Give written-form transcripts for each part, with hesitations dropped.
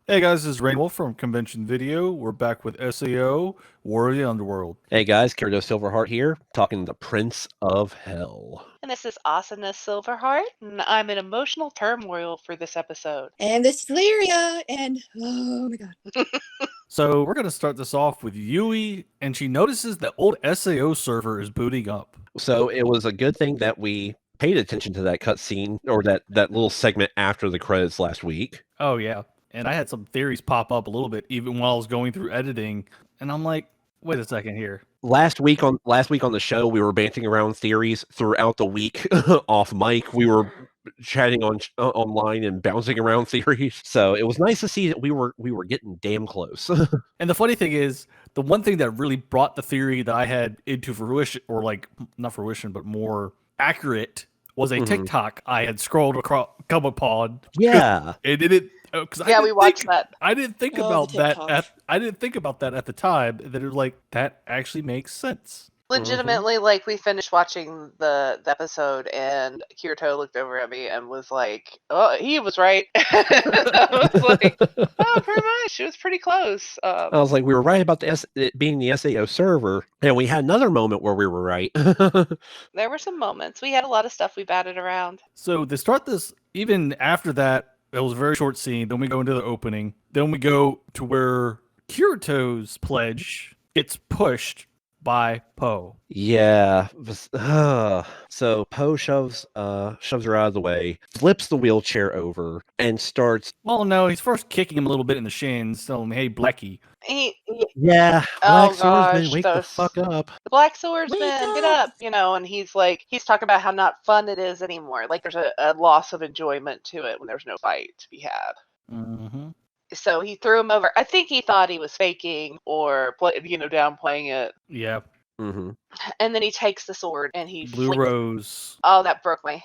Hey guys, this is Rain Wolf from Convention Video. We're back with SAO War of the Underworld. Hey guys, Kirido Silverheart here, talking the Prince of Hell. And this is Awesomeness Silverheart, and I'm in emotional turmoil for this episode. And this is Lyria, and oh my god. So we're going to start this off with Yui, and she notices the old SAO server is booting up. So it was a good thing that we paid attention to that cutscene, or that little segment after the credits last week. Oh yeah, and I had some theories pop up a little bit even while I was going through editing, and I'm like, wait a second here. Last week on the show, we were banting around theories throughout the week off mic. We were chatting online and bouncing around theories. So it was nice to see that we were getting damn close. And the funny thing is, the one thing that really brought the theory that I had into fruition, or like not fruition, but more accurate, was a TikTok I had scrolled across, come upon. Yeah, It didn't. Because Yeah, we watched that. I didn't think Oh, about the that. TikTok. I didn't think about that at the time. That it was like that actually makes sense. Legitimately, like, we finished watching the episode, and Kirito looked over at me and was like, "Oh, he was right." I was like, "Oh, pretty much. It was pretty close." I was like, we were right about it being the SAO server, and we had another moment where we were right. There were some moments. We had a lot of stuff we batted around. So they start this. Even after that, it was a very short scene. Then we go into the opening. Then we go to where Kirito's pledge gets pushed by Poe. Yeah. So Poe shoves her out of the way, flips the wheelchair over, and starts. Well, no, he's first kicking him a little bit in the shins, telling him, "Hey, Blackie." Yeah, Oh, Black Swordsman, gosh, wake the those- fuck up. The Black Swordsman, Wake get up! up! And he's talking about how not fun it is anymore. Like, there's a loss of enjoyment to it when there's no fight to be had. Mm-hmm. So he threw him over. I think he thought he was faking or downplaying it. Yeah, Mm-hmm. And then he takes the sword and he Blue flings- Rose. Oh, that broke me.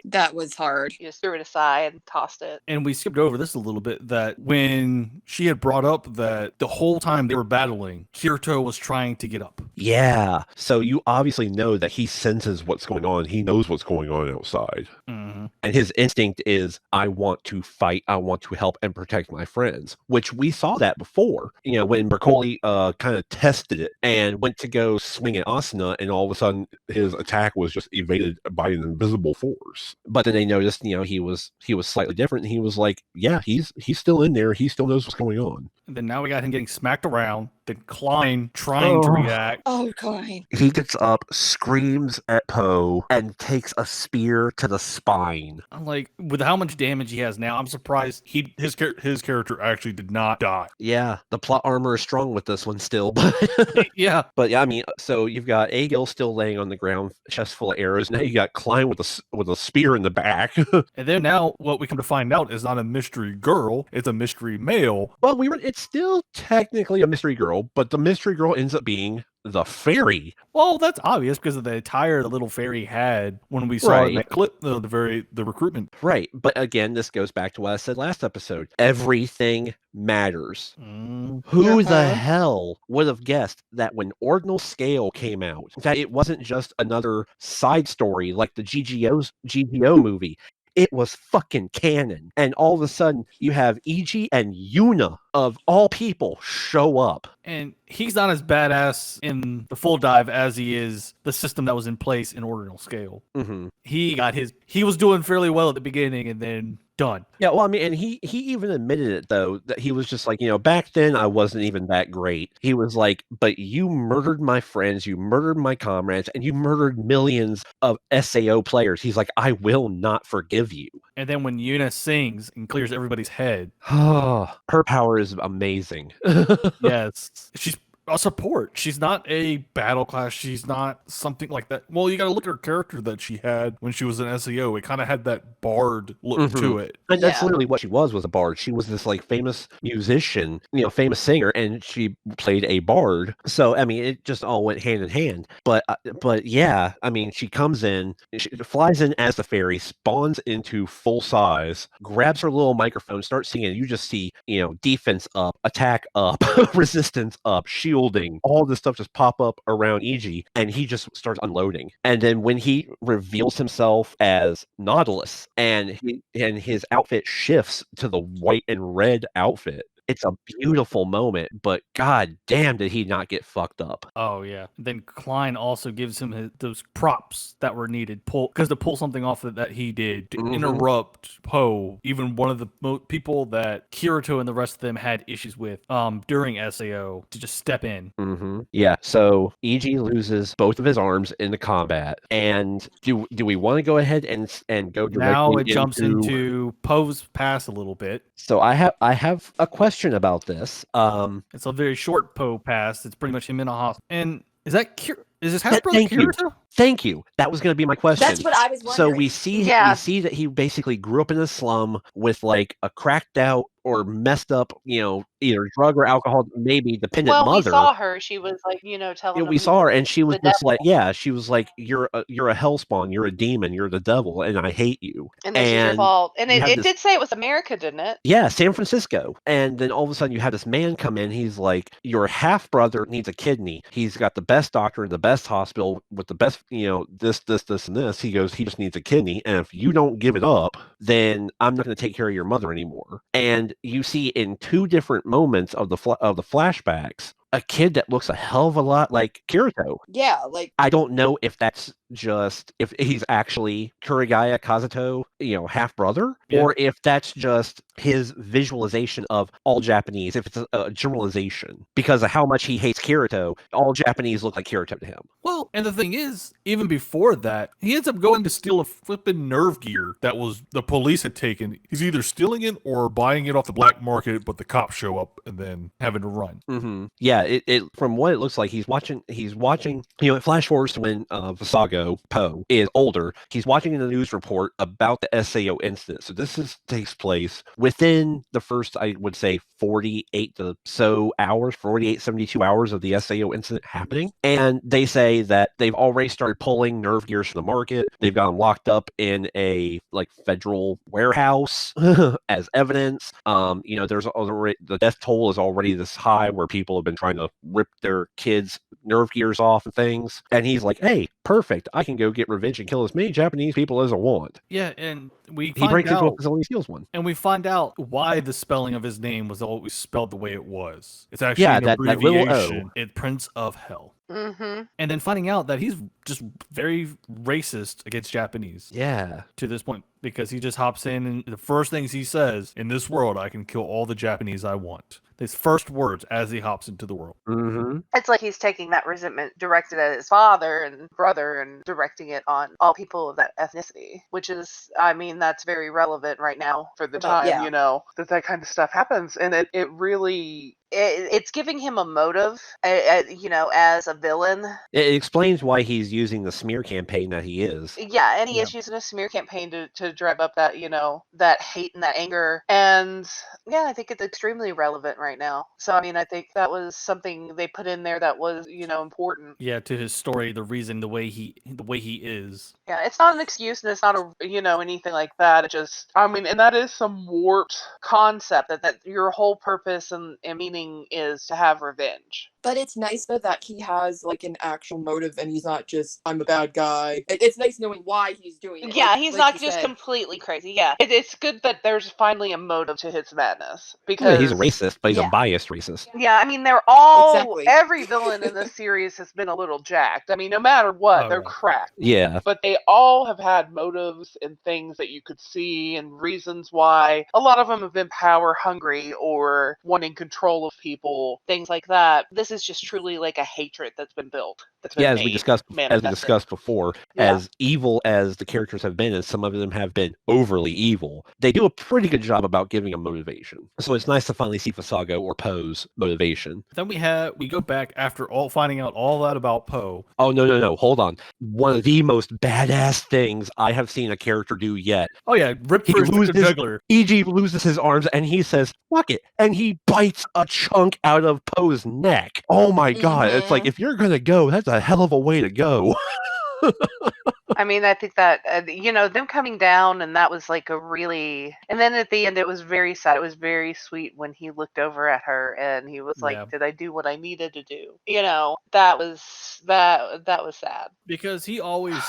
That was hard. He just threw it aside and tossed it. And we skipped over this a little bit, that when she had brought up that the whole time they were battling, Kirito was trying to get up. Yeah. So you obviously know that he senses what's going on. He knows what's going on outside. Mm-hmm. And his instinct is, I want to fight, I want to help and protect my friends, which we saw that before. When Bercoli kind of tested it and went to go swing at Asuna, and all of a sudden his attack was just evaded by an invisible force. But then they noticed, he was slightly different, and he was like, yeah, he's still in there. He still knows what's going on. And then now we got him getting smacked around, then Klein trying to react. Oh, Klein. He gets up, screams at Poe, and takes a spear to the spine. I'm like, with how much damage he has now, I'm surprised his character actually did not die. Yeah, the plot armor is strong with this one still, but Yeah. but yeah, I mean, so you've got Aegil still laying on the ground, chest full of arrows. Now you got Klein with a spear in the back. And then now what we come to find out is not a mystery girl, it's a mystery male. Well, it's still technically a mystery girl, but the mystery girl ends up being the fairy. Well, that's obvious because of the attire the little fairy had when we saw it in that clip, the recruitment. Right, but again, this goes back to what I said last episode. Everything matters. Who the hell would have guessed that when Ordinal Scale came out, that it wasn't just another side story like the GGO movie? It was fucking canon. And all of a sudden, you have Iji and Yuna, of all people, show up. And he's not as badass in the full dive as he is the system that was in place in Ordinal Scale. Mm-hmm. He was doing fairly well at the beginning and then done. Yeah, well, I mean, and he even admitted it, though, that he was just like, back then I wasn't even that great. He was like, but you murdered my friends, you murdered my comrades, and you murdered millions of SAO players. He's like, I will not forgive you. And then when Yuna sings and clears everybody's head. Her power is amazing. Yes. She's a support. She's not a battle class. She's not something like that. Well, you got to look at her character that she had when she was an SEO. It kind of had that bard look to it. And that's Yeah. literally what she was a bard. She was this like famous musician, famous singer, and she played a bard. So I mean, it just all went hand in hand. But yeah, I mean, she comes in, she flies in as the fairy, spawns into full size, grabs her little microphone, starts singing. You just see, defense up, attack up, resistance up, shield shielding, all this stuff just pop up around Iji, and he just starts unloading. And then when he reveals himself as Nautilus, and his outfit shifts to the white and red outfit, it's a beautiful moment, but god damn did he not get fucked up. Oh yeah. Then Klein also gives him those props that were needed to pull something off that he did to interrupt Poe, even one of the people that Kirito and the rest of them had issues with during SAO, to just step in. Yeah, so Iji loses both of his arms in the combat, and do we want to go ahead and go directly now it jumps into Poe's past a little bit. So I have a question about this. It's a very short Poe past. It's pretty much him in a hospital. And is his half brother Thank you. Kirito? Thank you. That was going to be my question. That's what I was wondering. So we see that he basically grew up in a slum with like a cracked out or messed up, either drug or alcohol, maybe dependent mother. Well, we saw her. She was like, telling. We saw her, and she was just devil. she was like, "You're a hellspawn. You're a demon. You're the devil, and I hate you." And this is your fault. And it did say it was America, didn't it? Yeah, San Francisco. And then all of a sudden, you have this man come in. He's like, "Your half brother needs a kidney. He's got the best doctor in the best hospital with the best, this, and this." He goes, "He just needs a kidney, and if you don't give it up, then I'm not going to take care of your mother anymore." And you see in two different moments of the flashbacks a kid that looks a hell of a lot like Kirito. Yeah, like I don't know if that's just if he's actually Kurigaya Kazuto, half brother, or if that's just his visualization of all Japanese, if it's a generalization because of how much he hates Kirito. All Japanese look like Kirito to him. Well, and the thing is, even before that, he ends up going to steal a flippin' nerve gear that was the police had taken. He's either stealing it or buying it off the black market, but the cops show up and then having to run. Yeah, it from what it looks like, he's watching. It flash forwards to when Visago Poe is older. He's watching the news report about the SAO incident. So this takes place within the first, I would say, 48 to so hours, 48, 72 hours of the SAO incident happening. And they say that they've already started pulling nerve gears from the market. They've got them locked up in a federal warehouse as evidence. There's already the death toll is already this high where people have been trying to rip their kids' nerve gears off and things. And he's like, "Hey, perfect. I can go get revenge and kill as many Japanese people as I want." Yeah, and he breaks into it because only steals one. And we find out why the spelling of his name was always spelled the way it was. It's actually an that abbreviation. little O. It's Prince of Hell. Mm-hmm. And then finding out that he's just very racist against Japanese. Yeah. To this point, because he just hops in and the first things he says, "In this world, I can kill all the Japanese I want." His first words as he hops into the world. It's like he's taking that resentment directed at his father and brother and directing it on all people of that ethnicity, which is, that's very relevant right now for the time, that kind of stuff happens. And it really... It's giving him a motive, as a villain. It explains why he's using the smear campaign that he is. Yeah, and he is using a smear campaign to drive up that, that hate and that anger. And yeah, I think it's extremely relevant right now. So, I think that was something they put in there that was, important. Yeah, to his story, the reason, the way he is. Yeah, it's not an excuse and it's not anything like that. It just, and that is some warped concept that your whole purpose and meaning is to have revenge. But it's nice though that he has an actual motive and he's not just, "I'm a bad guy." It's nice knowing why he's doing it. Yeah, he's not just completely crazy. Yeah, it's good that there's finally a motive to his madness, because he's a racist, but he's a biased racist. Yeah, they're all every villain in this series has been a little jacked. No matter what, they're cracked. Yeah, but they all have had motives and things that you could see and reasons why. A lot of them have been power hungry or wanting control of people, things like that. This is just truly like a hatred that's been built. As we discussed before, as evil as the characters have been, and some of them have been overly evil, they do a pretty good job about giving a motivation. So it's nice to finally see Visago or Poe's motivation. Then we go back after finding out all that about Poe. Oh no! Hold on. One of the most badass things I have seen a character do yet. Oh yeah, rip for his juggler. Iji loses his arms and he says, "Fuck it," and he bites a chunk out of Poe's neck. Oh my god! It's like, if you're gonna go, that's a hell of a way to go. I mean, I think that, them coming down, and that was like a really. And then at the end, it was very sad. It was very sweet when he looked over at her and he was like, Yeah. "Did I do what I needed to do?" That was sad. Because he always,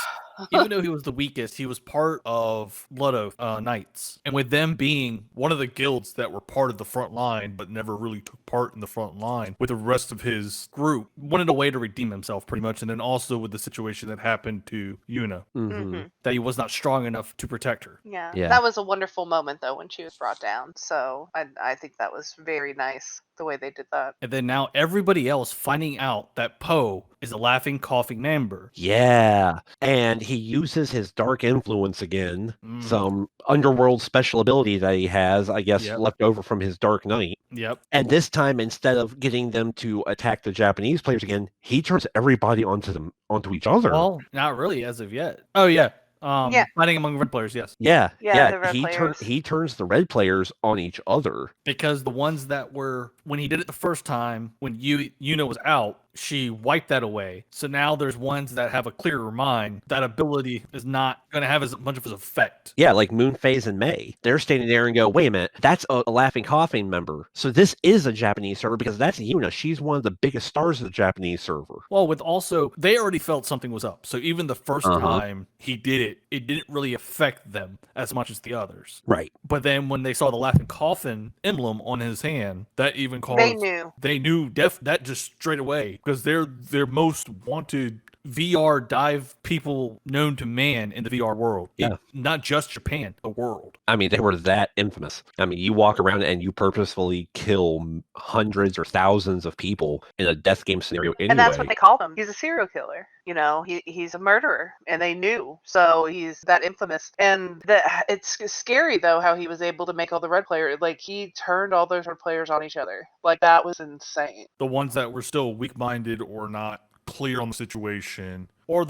even though he was the weakest, he was part of Blood Oath Knights. And with them being one of the guilds that were part of the front line, but never really took part in the front line with the rest of his group, wanted a way to redeem himself pretty much. And then also with the situation that happened to Yuna, Mhm. that he was not strong enough to protect her. Yeah. Yeah. That was a wonderful moment, though, when she was brought down. So I think that was very nice, the way they did that. And then now everybody else finding out that Poe is a laughing, coughing member. Yeah. And he uses his dark influence again. Some underworld special ability that he has, I guess, Yep. left over from his Dark Knight. Yep. And this time, instead of getting them to attack the Japanese players again, he turns everybody onto each other. Well, not really as of yet. Oh, yeah. Yeah. Fighting among red players, yes. Yeah, the red players. He turns the red players on each other. Because the ones that were, when he did it the first time, when Yuna was out, she wiped that away. So now there's ones that have a clearer mind. That ability is not going to have as much of an effect. Yeah, like Moonphase and May. They're standing there and go, wait a minute, that's a Laughing Coughing member. So this is a Japanese server because that's Yuna. She's one of the biggest stars of the Japanese server. Well, with also, they already felt something was up. So even the first time he did it, it didn't really affect them as much as the others. Right. But then when they saw the Laughing Coffin emblem on his hand, that even caused... They knew that just straight away. Because they're their most wanted VR dive people known to man in the VR world. Yeah. Not just Japan, the world. I mean, they were that infamous. I mean, you walk around and you purposefully kill hundreds or thousands of people in a death game scenario anyway. And that's what they called him. He's a serial killer. He's a murderer, and they knew. So he's that infamous. And it's scary, though, how he was able to make all the red players. Like, he turned all those red players on each other. Like, that was insane. The ones that were still weak-minded or not clear on the situation, or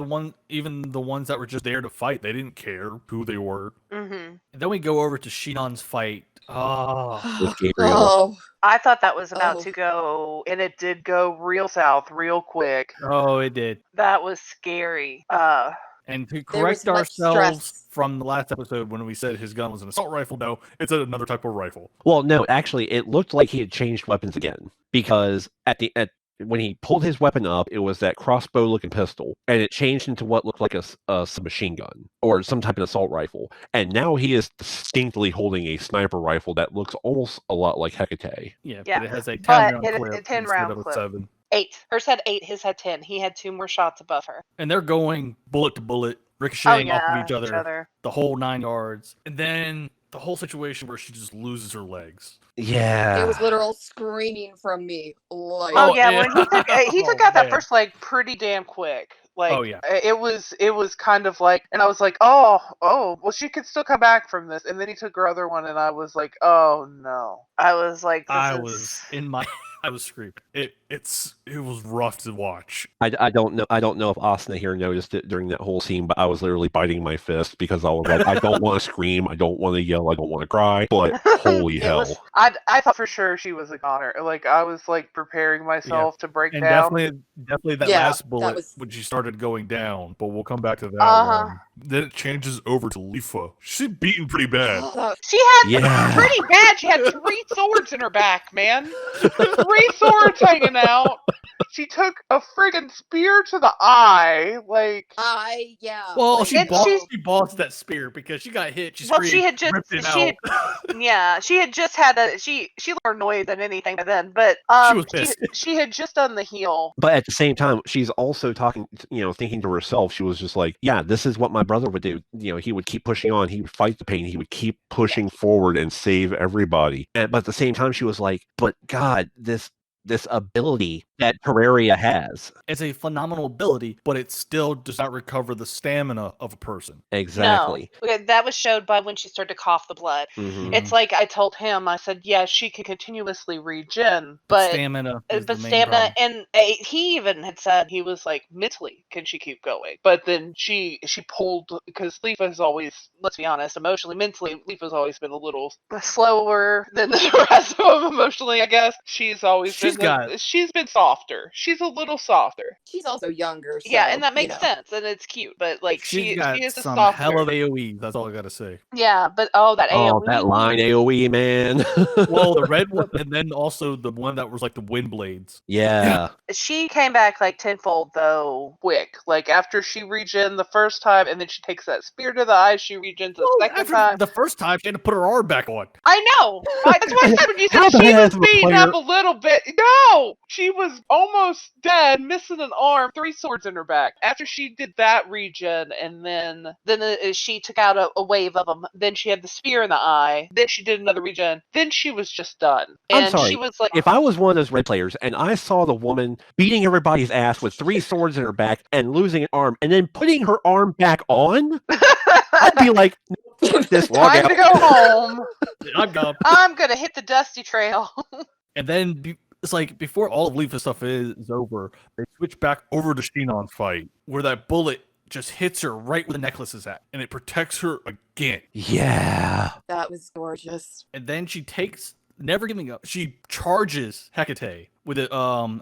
even the ones that were just there to fight. They didn't care who they were. Mm-hmm. And then we go over to Shinon's fight. With Gabriel. I thought that was about to go, and it did go real south real quick. Oh, it did. That was scary. And to correct ourselves from the last episode when we said his gun was an assault rifle, no, it's another type of rifle. Well, no, actually, it looked like he had changed weapons again because when he pulled his weapon up, it was that crossbow-looking pistol, and it changed into what looked like a submachine gun or some type of assault rifle. And now he is distinctly holding a sniper rifle that looks almost a lot like Hecate. Yeah, but it has a 10-round clip. A 10-round clip. 7. 8. Hers had 8. His had 10. He had 2 more shots above her. And they're going bullet to bullet, ricocheting off of each other, the whole 9 yards. And then the whole situation where she just loses her legs. Yeah. It was literal screaming from me. Like, when he took out that first leg pretty damn quick. Like, it was kind of like, and I was like, oh, well, she could still come back from this. And then he took her other one, and I was like, oh no. I was like, I was screaming. It was rough to watch. I don't know if Asuna here noticed it during that whole scene, but I was literally biting my fist because I was like, I don't want to scream, I don't want to yell, I don't want to cry, but holy hell. I thought for sure she was a goner. Like, I was like preparing myself to break down. Definitely that last bullet when she started going down, but we'll come back to that one. Then it changes over to Lifa. She's beaten pretty bad. She had pretty bad. She had 3 swords in her back, man. 3 swords hanging out. She took a friggin' spear to the eye. Like, well, she bossed that spear because she got hit. She had just had she more annoyed than anything by then. But she was pissed. She had just done the heal. But at the same time, she's also thinking to herself. She was just like, yeah, this is what my brother would do. He would keep pushing on. He would fight the pain. He would keep pushing forward and save everybody. But at the same time, she was like, but God, this ability that Terraria has. It's a phenomenal ability, but it still does not recover the stamina of a person. Exactly. No. That was showed by when she started to cough the blood. Mm-hmm. It's like I told him, I said, yeah, she can continuously regen, but stamina is the main stamina, problem. and he even had said, he was like, mentally, can she keep going? But then she pulled, because Lifa's always, let's be honest, emotionally, mentally, Lifa's always been a little slower than the rest of them emotionally, I guess. She's always been she's been softer. She's a little softer. She's also younger, so Yeah, and that makes sense, and it's cute. But like She's she got is a some softer. hell of AOE. That's all I gotta say. Yeah, but that AOE. that line AOE, man. Well, the red one, and then also the one that was like the wind blades. Yeah. She came back like tenfold though quick. Like after she regen the first time, and then she takes that spear to the eye. She regens the second After time. the first time, she had to put her arm back on. I know. That's what I said when you How said she badass was of a beaten player- up a little bit. No, she was almost dead, missing an arm, 3 swords in her back. After she did that regen, and then she took out a wave of them. Then she had the spear in the eye. Then she did another regen. Then she was just done. And I'm sorry. she was like, If I was one of those red players and I saw the woman beating everybody's ass with 3 swords in her back and losing an arm and then putting her arm back on, I'd be like, no, fuck this, log time out. to go home. I'm gone. I'm gonna hit the dusty trail. And then it's like before all of Leafa stuff is over, they switch back over to Shinon's fight, where that bullet just hits her right where the necklace is at, and it protects her again. Yeah. That was gorgeous. And then she takes, never giving up, she charges Hecate with an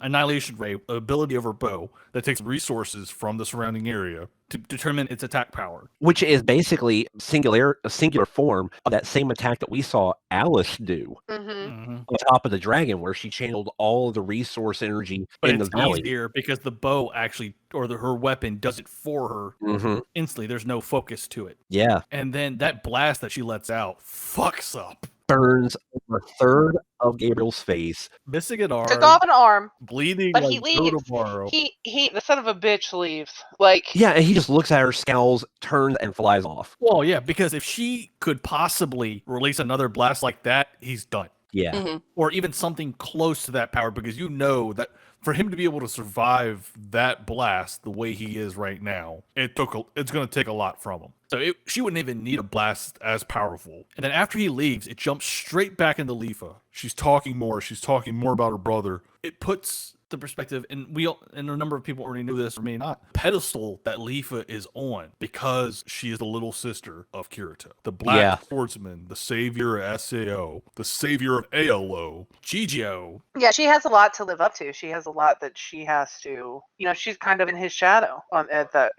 Annihilation Ray, an ability of her bow that takes resources from the surrounding area to determine its attack power. Which is basically a singular form of that same attack that we saw Alice do on top of the dragon, where she channeled all of the resource energy But in it's the valley. easier because the bow actually, or her weapon does it for her instantly. There's no focus to it. Yeah. And then that blast that she lets out fucks up. Burns a third of Gabriel's face. Missing an arm. Took off an arm, Bleeding but like he no leaves. tomorrow. He the son of a bitch leaves. Like Yeah, and he just looks at her, scowls, turns, and flies off. Well, yeah, because if she could possibly release another blast like that, he's done. Yeah. Or even something close to that power, because you know that for him to be able to survive that blast the way he is right now, it's going to take a lot from him. So she wouldn't even need a blast as powerful. And then after he leaves, it jumps straight back into Leafa. She's talking more. She's talking more about her brother. It puts the perspective, and a number of people already knew this or may not, pedestal that Leafa is on because she is the little sister of Kirito, the black swordsman, the savior of SAO, the savior of ALO, Gigio. yeah, she has a lot to live up to. She has a lot that she has to, she's kind of in his shadow at that,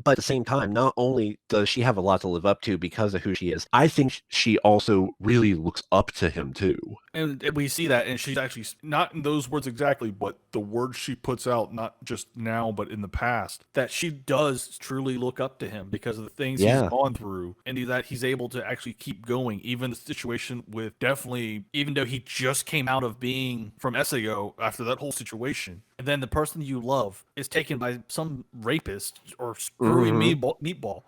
But at the same time, not only does she have a lot to live up to because of who she is, I think she also really looks up to him too. And we see that, and she's actually not in those words exactly, but the words she puts out, not just now, but in the past, that she does truly look up to him because of the things he's gone through, and that he's able to actually keep going. Even the situation with definitely, even though he just came out of being from SAO after that whole situation, and then the person you love is taken by some rapist or screwy meatball.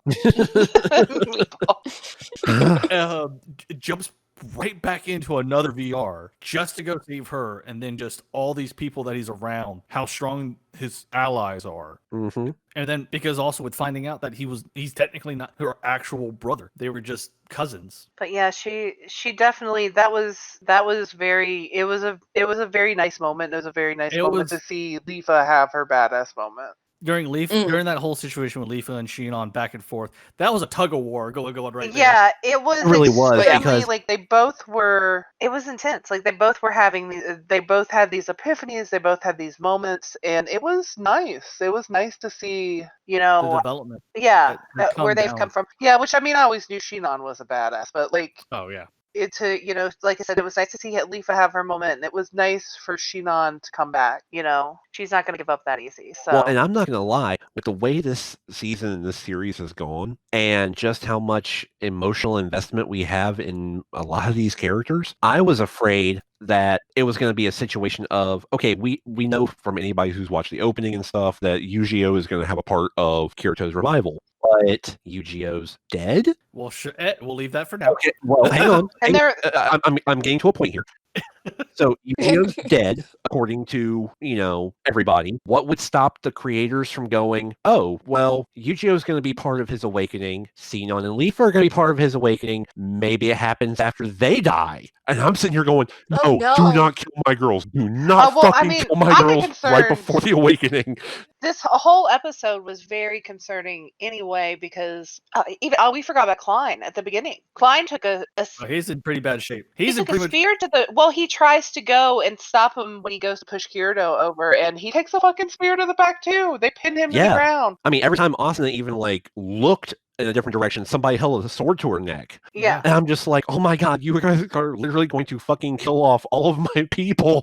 Jumps right back into another VR just to go save her, and then just all these people that he's around, how strong his allies are. And then because also with finding out that he's technically not her actual brother, they were just cousins. But yeah, she definitely, that was very, it was a very nice moment. It was a very nice moment to see Leafa have her badass moment. During that whole situation with Leafa and Shinon back and forth, that was a tug of war going right there. Yeah, it was. It really was, because like they both were. It was intense. Like they both were they both had these epiphanies. They both had these moments, and it was nice. It was nice to see, the development. Yeah, where they've down. come from. Yeah, which I mean, I always knew Shinon was a badass, but like. Oh yeah. Like I said, it was nice to see Leafa have her moment, and it was nice for Shinon to come back. She's not going to give up that easy. So. Well, and I'm not going to lie, with the way this season and this series has gone, and just how much emotional investment we have in a lot of these characters, I was afraid that it was going to be a situation of, okay, we know from anybody who's watched the opening and stuff that Yu-Gi-Oh is going to have a part of Kirito's revival. But Yu-Gi-Oh's dead? Well, we'll leave that for now. Okay, well, hang on. And I'm getting to a point here. So Yu-Gi-Oh's dead, according to, everybody. What would stop the creators from going, oh, well, Yu-Gi-Oh's going to be part of his awakening. Sinon and Leaf are going to be part of his awakening. Maybe it happens after they die. And I'm sitting here going, no, do not kill my girls. Do not kill my girls right before the awakening. this whole episode was very concerning anyway because we forgot about Klein at the beginning. Klein took a Oh, he's in pretty bad shape. he He's in took a pretty much. spear to the. Well, he tries to go and stop him when he goes to push Kirito over, and he takes a fucking spear to the back too. They pin him to the Yeah. ground. I mean, every time Asuna even like looked in a different direction, somebody held a sword to her neck. Yeah. And I'm just like, oh my god, you guys are literally going to fucking kill off all of my people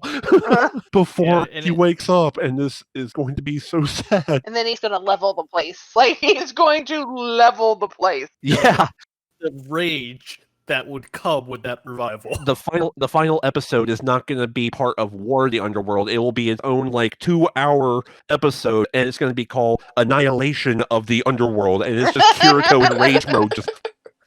before Yeah, and he wakes up, and this is going to be so sad. And then he's gonna level the place. Like he's going to level the place. Yeah. the rage that would come with that revival. The final episode is not going to be part of War of the Underworld. It will be its own like 2-hour episode, and it's going to be called Annihilation of the Underworld, and it's just Kirito in rage mode, just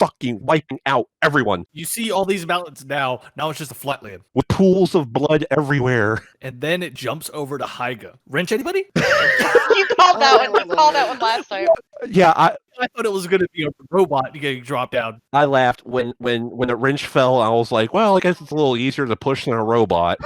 fucking wiping out everyone You see all these mountains now. Now it's just a flatland. with pools of blood everywhere. And then it jumps over to Hyga. Wrench anybody? You called that one. You called that one last time. Yeah, I thought it was going to be a robot getting dropped down. I laughed when a wrench fell. I was like, well, I guess it's a little easier to push than a robot.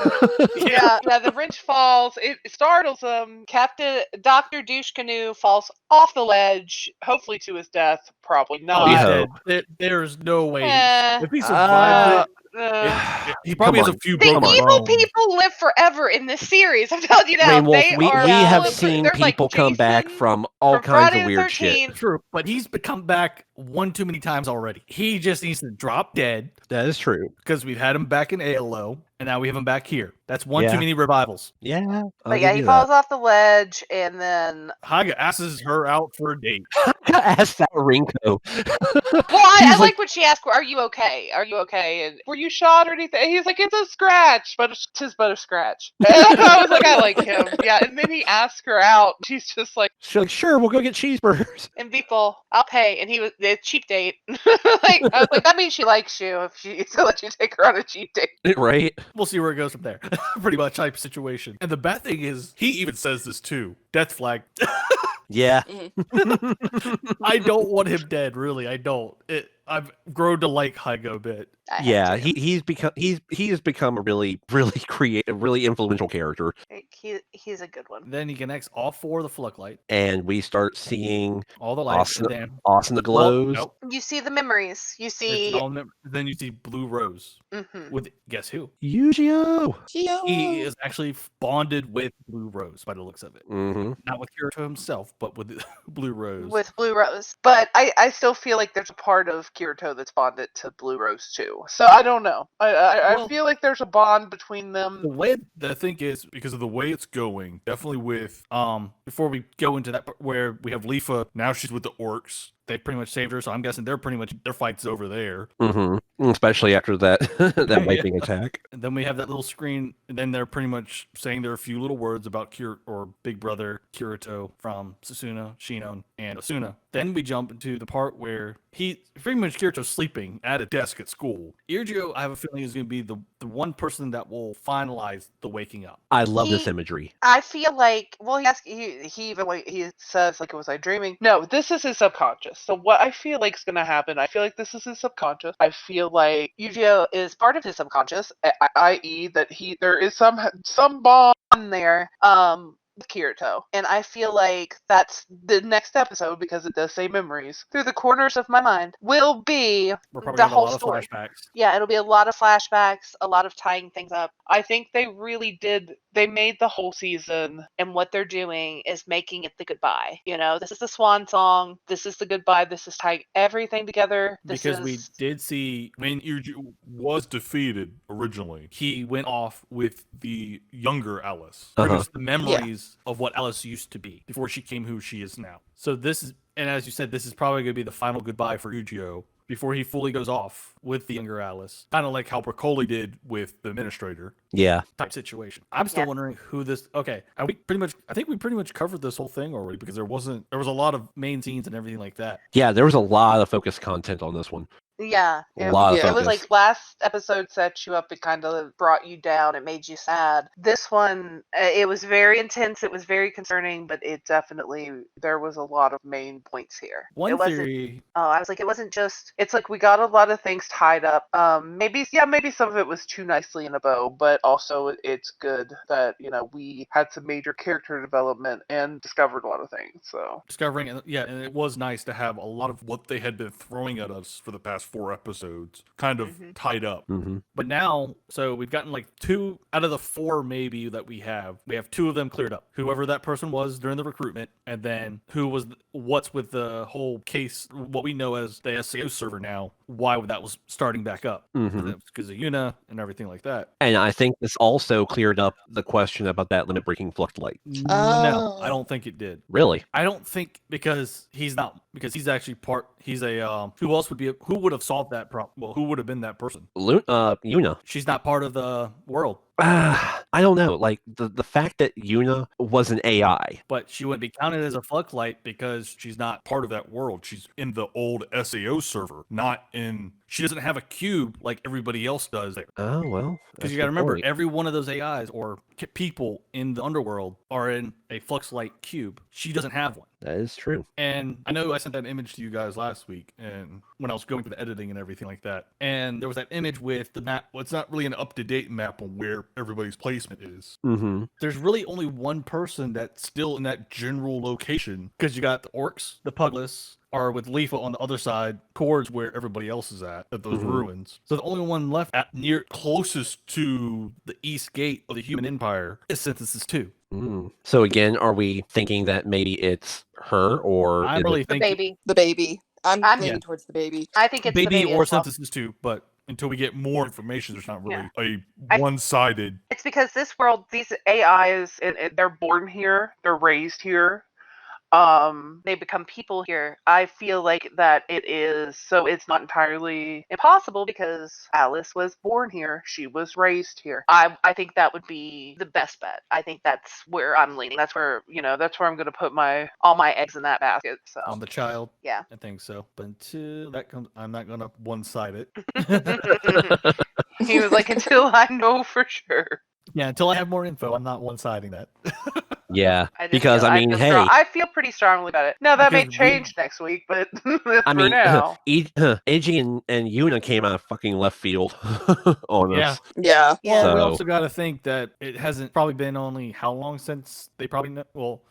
Yeah, the wrench falls. It startles him. Captain Dr. Douche Canoe falls off the ledge, hopefully to his death. Probably not. We He's hope. dead. There's no way. Eh, If he survives uh, he probably has Come a few the broken evil bones. people live forever in this series. I'm telling you now. Rainwolf, They we are have all- seen there's, like, people come back Jason from all from kinds Friday of the weird shit. 13th. True, but he's come back one too many times already. He just needs to drop dead That is true. because we've had him back in ALO, and now we have him back here. That's one Yeah. too many revivals. Yeah. But yeah, he falls off the ledge, and then Haga asks her out for a date. Ask that Rinko. well, I He's like when she asked, "Are you okay? Are you okay? And were you shot or anything?" He's like, "It's a scratch, but tis but a scratch." And I was like, "I like him." Yeah, and then he asks her out. She's just like, She's like, sure, we'll go get cheeseburgers. "And people, I'll pay." And he was a cheap date. Like I was like, that means she likes you if she's gonna let you take her on a cheap date. Right? We'll see where it goes from there. Pretty much type of situation. And the bad thing is, he even says this too. Death flag. Yeah. I don't want him dead, really. I don't. I've grown to like Hygo a bit. I have Yeah, to. he has become a really creative, really influential character, He's a good one. Then he connects all four of the floodlight, and we start seeing all the lights, Awesome. and then Austin the glows. nope, You see the memories. You it's see. all then you see Blue Rose Mhm. with guess who? Yu-Gi-Oh. He is actually bonded with Blue Rose by the looks of it. Mm-hmm. Not with Kirito himself, but with Blue Rose. With Blue Rose. But I still feel like there's a part of Kirito that's bonded to Blue Rose too. So I don't know. I Well- feel like there's a bond between The them. way the thing is, because of the way it's going, definitely with before we go into that part where we have Leafa, now she's with the orcs. They pretty much saved her, so I'm guessing their fight's over there. Mm-hmm. Especially after that that Yeah. wiping attack. And then we have that little screen, and then they're pretty much saying there are a few little words about Big Brother Kirito from Susuna, Shinon, and Asuna. Then we jump into the part where pretty much Kirito's sleeping at a desk at school. Irgio, I have a feeling, is going to be the one person that will finalize the waking up. I love this He- imagery. I feel like, well, he even like he says like, was I dreaming? No, this is his subconscious. So what I feel like is gonna happen, I feel like this is his subconscious. I feel like Yu-Gi-Oh is part of his subconscious, i.e. that there is some bond there. With Kirito. And I feel like that's the next episode, because it does say memories. Through the corners of my mind will be We're probably the going to have a whole lot story. of flashbacks. Yeah, it'll be a lot of flashbacks, a lot of tying things up. I think they really did. They made the whole season, and what they're doing is making it the goodbye. You know, this is the swan song. This is the goodbye. This is tying everything together. Because we did see when Irgio was defeated originally, he went off with the younger Alice. Uh-huh. Produced the memories of what Alice used to be before she became who she is now. So this is, and as you said, this is probably going to be the final goodbye for Yu-Gi-Oh! Before he fully goes off with the younger Alice. Kind of like how Broccoli did with the administrator Yeah. type situation. I'm still wondering who this. Okay, I think we pretty much covered this whole thing already, because there was a lot of main scenes and everything like that. Yeah, there was a lot of focused content on this one. Yeah, A lot of Yeah. it was focus. like last episode set you up, it kind of brought you down, it made you sad. This one, it was very intense, it was very concerning, but it definitely, there was a lot of main points here. It One wasn't, theory. I was like, it wasn't just, it's like we got a lot of things tied up. Maybe some of it was too nicely in a bow, but also it's good that, we had some major character development and discovered a lot of things, so. Discovering, and it was nice to have a lot of what they had been throwing at us for the past 4 episodes kind of tied up. Hmm. But now, so we've gotten like 2 out of the 4 maybe that we have 2 of them cleared up. Whoever that person was during the recruitment, and then what's with the whole case, what we know as the SAO server now, why that was starting back up. Because of Yuna and everything like that. And I think this also cleared up the question about that limit breaking fluctlight. No, I don't think it did. Really? I don't think because he's actually he's a who would have solved that problem? Well, who would have been that person? Yuna. She's not part of the world, I don't know. Like the fact that Yuna was an AI. but she wouldn't be counted as a Floodlight because she's not part of that world. She's in the old SAO server, not in. She doesn't have a cube like everybody else does there. Oh well. Because you got to remember, every one of those AIs or people in the underworld are in a Fluxlight cube. She doesn't have one. That is true. And I know I sent that image to you guys last week, and when I was going through the editing and everything like that, and there was that image with the map. Well, it's not really an up-to-date map on where everybody's placement is. Mm-hmm. There's really only one person that's still in that general location, because you got the orcs, the pugless, are with Leafa on the other side towards where everybody else is at those ruins. So the only one left closest to the east gate of the human empire is Synthesis 2. So again, are we thinking that maybe it's her, or I'm is really The thinking baby. The baby. I'm I'm- leaning towards the baby. I think it's the baby baby or as well. Synthesis 2, but until we get more information, there's not really I- a one-sided. It's because this world, these AIs, they're born here, they're raised here, they become people here. I feel like that it's not entirely impossible because Alice was born here, she was raised here. I think that would be the best bet. I think that's where I'm leaning. That's where I'm gonna put all my eggs in that basket. So On the child, yeah. I think so. But until that comes, I'm not gonna one-side it. He was like, until I know for sure. Yeah, until I have more info, I'm not one-siding that. Yeah, I just because feel- I mean, feel hey, strong- I feel pretty strongly about it. Now that may Because change next week, but for I mean, now, Iggy and Yuna came out of fucking left field on Yeah. us. Yeah. Well, we So- also got to think that it hasn't probably been only how long since they probably know. Well,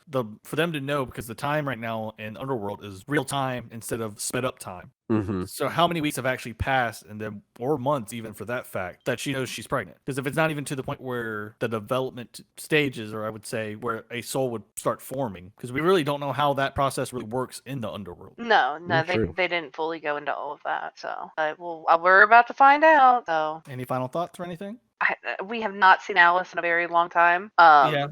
for them to know, because the time right now in Underworld is real time instead of sped up time. Mm-hmm. So how many weeks have actually passed, and then or months even for that fact, that she knows she's pregnant? Because if it's not even to the point where the development stages, or I would say where a soul would start forming, because we really don't know how that process really works in the Underworld. no, That's true. they didn't fully go into all of that. So we're about to find out. So Any final thoughts or anything? we have not seen Alice in a very long time. Yeah.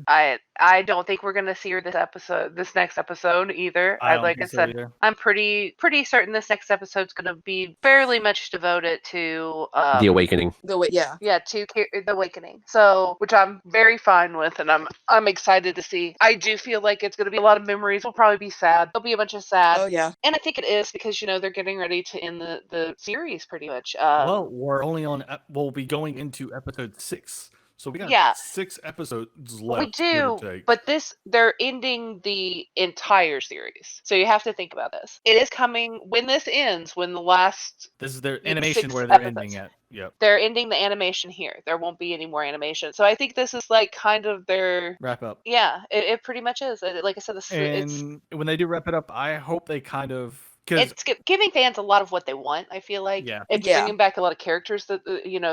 I don't think we're gonna see her this next episode either. I don't Like I think so said, either. I'm pretty certain this next episode's gonna be fairly much devoted to The Awakening. The way, yeah. yeah, to the Awakening. So, which I'm very fine with, and I'm excited to see. I do feel like it's going to be a lot of memories. We'll probably be sad. There'll be a bunch of sad. Oh yeah. And I think it is because they're getting ready to end the series pretty much. Well, we're only on. We'll be going into episode 6, so we got Yeah. 6 episodes left. we give or do, take. but they're ending the entire series. So you have to think about this. It is coming when this ends. When the last This is their the animation 6 where they're episodes. ending at. Yep. they're ending the animation here. There won't be any more animation. So I think this is like kind of their. Wrap up. Yeah, it pretty much is. Like I said, it's And when they do wrap it up, I hope they kind of because it's giving fans a lot of what they want. I feel like Yeah. it's Yeah. bringing back a lot of characters that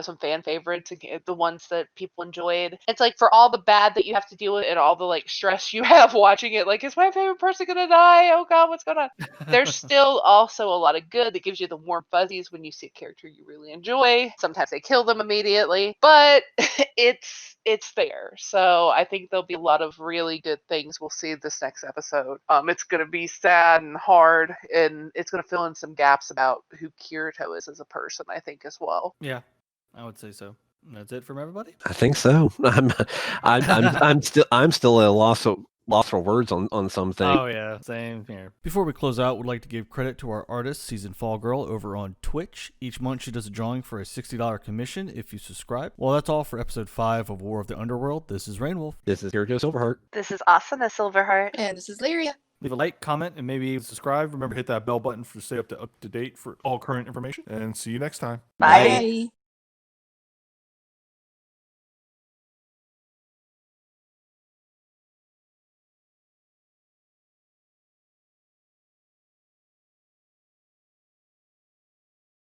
some fan favorites, the ones that people enjoyed. It's like for all the bad that you have to deal with and all the like stress you have watching it. Like, is my favorite person gonna die? Oh God, what's going on? There's still also a lot of good that gives you the warm fuzzies when you see a character you really enjoy. Sometimes they kill them immediately, but it's there. So I think there'll be a lot of really good things we'll see this next episode. It's gonna be sad and hard, and it's gonna fill in some gaps about who Kirito is as a person, I think, as well. yeah, I would say so. And that's it from everybody. I think so. I'm still at a loss of lost for words on something. Oh yeah, same here. Before we close out, we'd like to give credit to our artist, Season Fall Girl, over on Twitch. Each month she does a drawing for a $60 commission if you subscribe. Well, that's all for episode 5 of War of the Underworld. This is Rainwolf. This is Kirito Silverheart. This is Asuna Silverheart. And this is Lyria. Leave a like, comment, and maybe subscribe. Remember, hit that bell button to stay up to date for all current information. And see you next time. Bye. Bye.